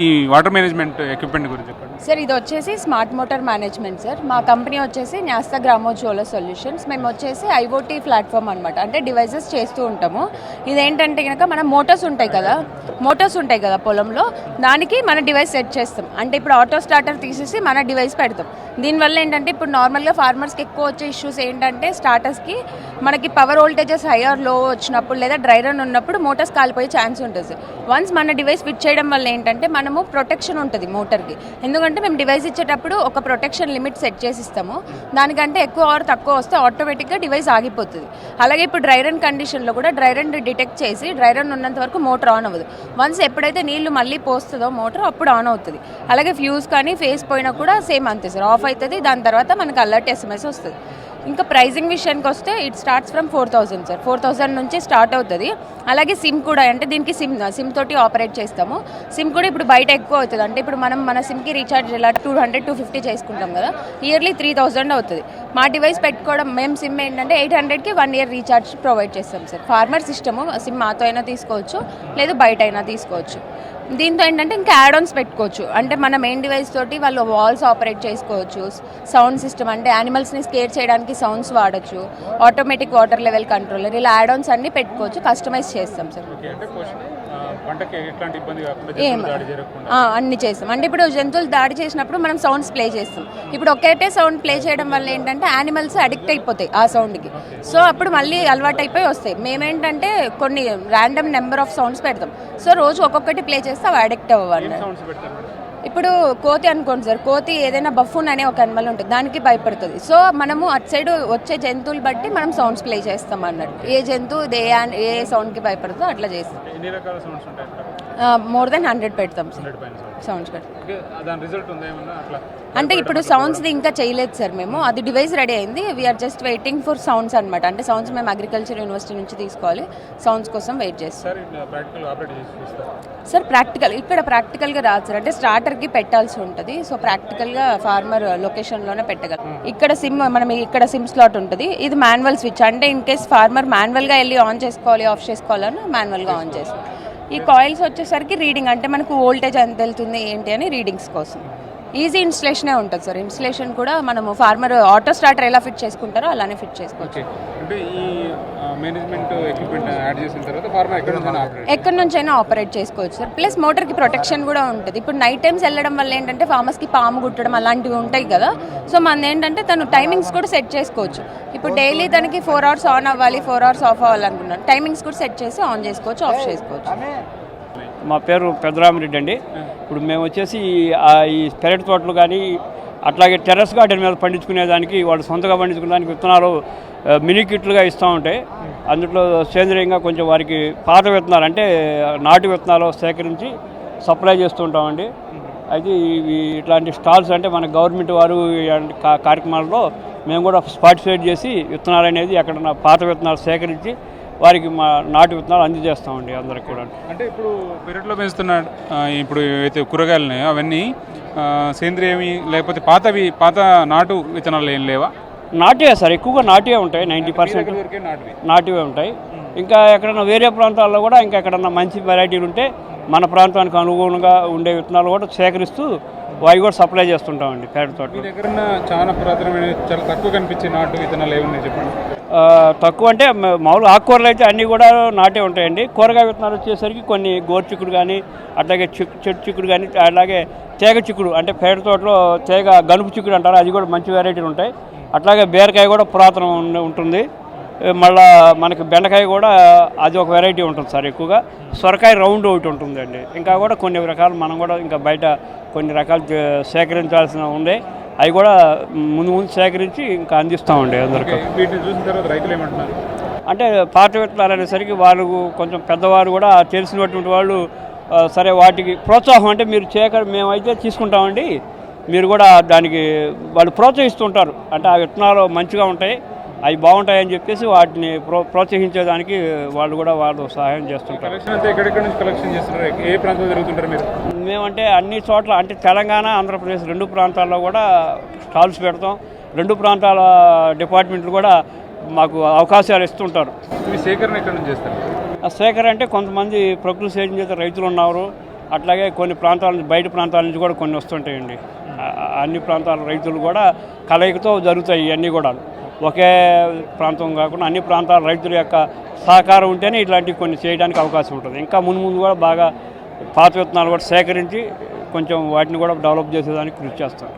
ఈ water management equipment గురించి చెప్పండి సార్. ఇది వచ్చేసి స్మార్ట్ మోటార్ మేనేజ్మెంట్ సార్. మా కంపెనీ వచ్చేసి న్యాస్త గ్రామోజోలో సొల్యూషన్స్. మేము వచ్చేసి ఐఓటీ ప్లాట్ఫామ్ అనమాట, అంటే డివైజెస్ చేస్తూ ఉంటాము. ఇదేంటంటే కనుక మన మోటార్స్ ఉంటాయి కదా పొలంలో, దానికి మన డివైస్ సెట్ చేస్తాం. అంటే ఇప్పుడు ఆటో స్టార్టర్ తీసేసి మన డివైస్ పెడతాం. దీనివల్ల ఏంటంటే ఇప్పుడు నార్మల్గా ఫార్మర్స్కి ఎక్కువ వచ్చే ఇష్యూస్ ఏంటంటే స్టార్టర్స్కి మనకి పవర్ వోల్టేజెస్ హై ఆర్ లో వచ్చినప్పుడు లేదా డ్రై రన్ ఉన్నప్పుడు మోటార్స్ కాలిపోయే ఛాన్స్ ఉంటుంది సార్. వన్స్ మన డివైస్ ఫిట్ చేయడం వల్ల ఏంటంటే మనము ప్రొటెక్షన్ ఉంటుంది మోటార్కి. ఎందుకంటే మేము డివైస్ ఇచ్చేటప్పుడు ఒక ప్రొటెక్షన్ లిమిట్ సెట్ చేసి ఇస్తాము. దానికంటే ఎక్కువ ఆర్ తక్కువ వస్తే ఆటోమేటిక్గా డివైస్ ఆగిపోతుంది. అలాగే ఇప్పుడు డ్రై రన్ కండిషన్లో కూడా డ్రై రన్ డిటెక్ట్ చేసి డ్రై రన్ ఉన్నంత వరకు మోటార్ ఆన్ అవ్వదు. వన్స్ ఎప్పుడైతే నీళ్లు మళ్ళీ పోస్తుందో మోటార్ అప్పుడు ఆన్ అవుతుంది. అలాగే ఫ్యూజ్ కానీ ఫేస్ పోయినా కూడా సేమ్ అంతే సార్, ఆఫ్ అవుతుంది. దాని తర్వాత మనకు అలర్ట్ SMS వస్తుంది. ఇంకా ప్రైజింగ్ విషయానికి వస్తే ఇట్ స్టార్ట్స్ ఫ్రమ్ 4000 సార్. 4000 నుంచి స్టార్ట్ అవుతుంది. అలాగే సిమ్ కూడా, అంటే దీనికి సిమ్ తోటి ఆపరేట్ చేస్తాము. సిమ్ కూడా ఇప్పుడు బయట ఎక్కువ అవుతుంది. అంటే ఇప్పుడు మనం మన సిమ్కి రీఛార్జ్ ఇలా 200-250 చేసుకుంటాం కదా, ఇయర్లీ 3000 అవుతుంది. మా డివైస్ పెట్టుకోవడం, మేము సిమ్ ఏంటంటే 800కి 1 year రీఛార్జ్ ప్రొవైడ్ చేస్తాం సార్. ఫార్మర్ సిస్టము, సిమ్ మాతో అయినా తీసుకోవచ్చు, లేదు బయట అయినా తీసుకోవచ్చు. దీంతో ఏంటంటే ఇంకా యాడ్ ఆన్స్ పెట్టుకోవచ్చు. అంటే మన మెయిన్ డివైస్ తోటి వాళ్ళు వాల్స్ ఆపరేట్ చేసుకోవచ్చు. సౌండ్ సిస్టమ్, అంటే యానిమల్స్ని స్కేర్ చేయడానికి సౌండ్స్ వాడచ్చు. ఆటోమేటిక్ వాటర్ లెవెల్ కంట్రోలర్, ఇలా యాడ్ ఆన్స్ అన్ని పెట్టుకోవచ్చు. కస్టమైజ్ చేస్తాం సార్. అన్ని చేస్తాం. అంటే ఇప్పుడు జంతువులు దాడి చేసినప్పుడు మనం సౌండ్స్ ప్లే చేస్తాం. ఇప్పుడు ఒకటే సౌండ్ ప్లే చేయడం వల్ల ఏంటంటే యానిమల్స్ అడిక్ట్ అయిపోతాయి ఆ సౌండ్కి. సో అప్పుడు మళ్ళీ అలవాటు అయిపోయి వస్తాయి. మేమేంటంటే కొన్ని ర్యాండమ్ నెంబర్ ఆఫ్ సౌండ్స్ పెడతాం. సో రోజు ఒక్కొక్కటి ప్లే చేస్తే అవి అడిక్ట్ అవ్వాలి. ఇప్పుడు కోతి అనుకోండి సార్, కోతి ఏదైనా బఫూన్ అనే ఒక అనిమల్ ఉంటుంది, దానికి భయపడుతుంది. సో మనము అటు సైడ్ వచ్చే జంతువులు బట్టి మనం సౌండ్స్ ప్లే చేస్తాం అన్నట్టు. ఏ జంతువు ఏ సౌండ్కి భయపడుతుందో అట్లా చేస్తాం. మోర్ దెన్ 100 పెడతాం సార్ సౌండ్స్ పెడతాం. అంటే ఇప్పుడు సౌండ్స్ది ఇంకా చేయలేదు సార్ మేము. అది డివైస్ రెడీ అయింది. We're just waiting for sounds అనమాట. అంటే సౌండ్స్ మేము అగ్రికల్చర్ యూనివర్సిటీ నుంచి తీసుకోవాలి. సౌండ్స్ కోసం వెయిట్ చేస్తాం సార్. ఇక్కడ ప్రాక్టికల్గా రాదు సార్. అంటే స్టార్టర్కి పెట్టాల్సి ఉంటుంది. సో ప్రాక్టికల్గా ఫార్మర్ లొకేషన్లోనే పెట్టగలం. ఇక్కడ సిమ్ స్లాట్ ఉంటుంది. ఇది మాన్యువల్ స్విచ్. అంటే ఇన్ కేస్ ఫార్మర్ మాన్యువల్గా వెళ్ళి ఆన్ చేసుకోవాలి, ఆఫ్ చేసుకోవాలని మాన్యువల్గా ఆన్ చేస్తాం. ఈ కాయిల్స్ వచ్చేసరికి రీడింగ్, అంటే మనకు వోల్టేజ్ ఎంత వెళ్తుంది ఏంటి అని రీడింగ్స్ కోసం. ఈజీ ఇన్స్టలేషనే ఉంటుంది సార్. ఇన్స్టలేషన్ కూడా మనము ఫార్మర్ ఆటో స్టార్టర్ ఎలా ఫిట్ చేసుకుంటారో అలానే ఫిట్ చేసుకోవచ్చు. అంటే ఈ మేనేజ్మెంట్ ఎక్విప్మెంట్ యాడ్ చేసిన తర్వాత ఫార్మర్ ఎక్కడి నుంచైనా ఆపరేట్ చేసుకోవచ్చు సార్. ప్లస్ మోటార్కి ప్రొటెక్షన్ కూడా ఉంటుంది. ఇప్పుడు నైట్ టైమ్స్ వెళ్ళడం వల్ల ఏంటంటే ఫార్మర్స్కి పాము కుట్టడం అలాంటివి ఉంటాయి కదా. సో మన ఏంటంటే తను టైమింగ్స్ కూడా సెట్ చేసుకోవచ్చు. ఇప్పుడు డైలీ తనకి 4 hours ఆన్ అవ్వాలి, 4 hours ఆఫ్ అవ్వాలనుకున్నాను. టైమింగ్స్ కూడా సెట్ చేసి ఆన్ చేసుకోవచ్చు, ఆఫ్ చేసుకోవచ్చు. మా పేరు పెద్దరామిరెడ్డి అండి. ఇప్పుడు మేము వచ్చేసి ఈ పెరటి తోటలు కానీ అట్లాగే టెర్రస్ గార్డెన్ మీద పండించుకునేదానికి, వాళ్ళు సొంతగా పండించుకునేదానికి విత్తనాలు మినీ కిట్లుగా ఇస్తూ ఉంటాయి. అందులో సేంద్రియంగా కొంచెం వారికి పాత విత్తనాలు, అంటే నాటు విత్తనాలు సేకరించి సప్లై చేస్తూ ఉంటామండి. అయితే ఇట్లాంటి స్టాల్స్, అంటే మన గవర్నమెంట్ వారు కార్యక్రమాల్లో మేము కూడా పార్టిసిపేట్ చేసి విత్తనాలు అనేది ఎక్కడన్నా పాత విత్తనాలు సేకరించి వారికి మా నాటు విత్తనాలు అందజేస్తామండి అందరికి కూడా. అంటే ఇప్పుడు పెరట్లో పెంచుతున్న ఇప్పుడు ఏవైతే కూరగాయలు ఉన్నాయో అవన్నీ సేంద్రియమి, లేకపోతే పాత నాటు విత్తనాలు ఏం లేవా? నాటివే సార్, ఎక్కువగా నాటివే ఉంటాయి. 90% నాటివే ఉంటాయి. ఇంకా ఎక్కడన్నా వేరే ప్రాంతాల్లో కూడా ఇంకా ఎక్కడన్నా మంచి వెరైటీలు ఉంటే మన ప్రాంతానికి అనుగుణంగా ఉండే విత్తనాలు కూడా సేకరిస్తూ అవి కూడా సప్లై చేస్తుంటామండి పెరటి తోట. మీ దగ్గర చాలా పురాతనమైన, చాలా తక్కువ కనిపించే నాటు విత్తనాలు ఏమున్నాయి చెప్పండి. తక్కువ అంటే మామూలు ఆకుకూరలు అయితే అన్నీ కూడా నాటే ఉంటాయండి. కూరగాయ విత్తనాలు వచ్చేసరికి కొన్ని గోరుచిక్కుడు కానీ, అట్లాగే చెట్టు చిక్కుడు కానీ, అలాగే తేగ చిక్కుడు, అంటే పెరటి తోటలో తేగ గనుపు చిక్కుడు అంటారు, అది కూడా మంచి వెరైటీలు ఉంటాయి. అట్లాగే బీరకాయ కూడా పురాతనం ఉంటుంది. మళ్ళీ మనకి బెండకాయ కూడా అది ఒక వెరైటీ ఉంటుంది సార్. ఎక్కువగా సొరకాయ రౌండ్ ఒకటి ఉంటుందండి. ఇంకా కూడా కొన్ని రకాలు మనం కూడా ఇంకా బయట కొన్ని రకాలు సేకరించాల్సిన ఉండే, అవి కూడా ముందు సేకరించి ఇంకా అందిస్తామండి అందరికీ. వీటిని చూసిన తర్వాత రైతులు ఏమంటున్నారు అంటే పాత విత్తనాలు అనేసరికి వాళ్ళు కొంచెం పెద్దవారు కూడా తెలిసినటువంటి వాళ్ళు, సరే వాటికి ప్రోత్సాహం, అంటే మీరు మేమైతే తీసుకుంటామండి, మీరు కూడా దానికి వాళ్ళు ప్రోత్సహిస్తుంటారు. అంటే ఆ విత్తనాలు మంచిగా ఉంటాయి, అవి బాగుంటాయని చెప్పేసి వాటిని ప్రోత్సహించేదానికి వాళ్ళు సహాయం చేస్తుంటారు. ఏ ప్రాంతంలో జరుగుతుంటారు మీరు? మేమంటే అన్ని చోట్ల, అంటే తెలంగాణ, ఆంధ్రప్రదేశ్ 2 ప్రాంతాల్లో కూడా స్టాల్స్ పెడతాం. 2 ప్రాంతాల డిపార్ట్మెంట్లు కూడా మాకు అవకాశాలు ఇస్తుంటారు. సేకరణ ఎక్కడ నుంచి చేస్తారు? సేకరణ అంటే కొంతమంది ప్రకృతి సేద్యం చేసే రైతులు ఉన్నారు, అట్లాగే కొన్ని ప్రాంతాల నుంచి బయట ప్రాంతాల నుంచి కూడా కొన్ని వస్తుంటాయండి. అన్ని ప్రాంతాల రైతులు కూడా కలయికతో జరుగుతాయి ఇవన్నీ కూడా. ఒకే ప్రాంతం కాకుండా అన్ని ప్రాంతాల రైతుల యొక్క సహకారం ఉంటేనే ఇట్లాంటివి కొన్ని చేయడానికి అవకాశం ఉంటుంది. ఇంకా ముందు కూడా బాగా పాత విత్తనాలు కూడా సేకరించి కొంచెం వాటిని కూడా డెవలప్ చేసేదానికి కృషి చేస్తారు.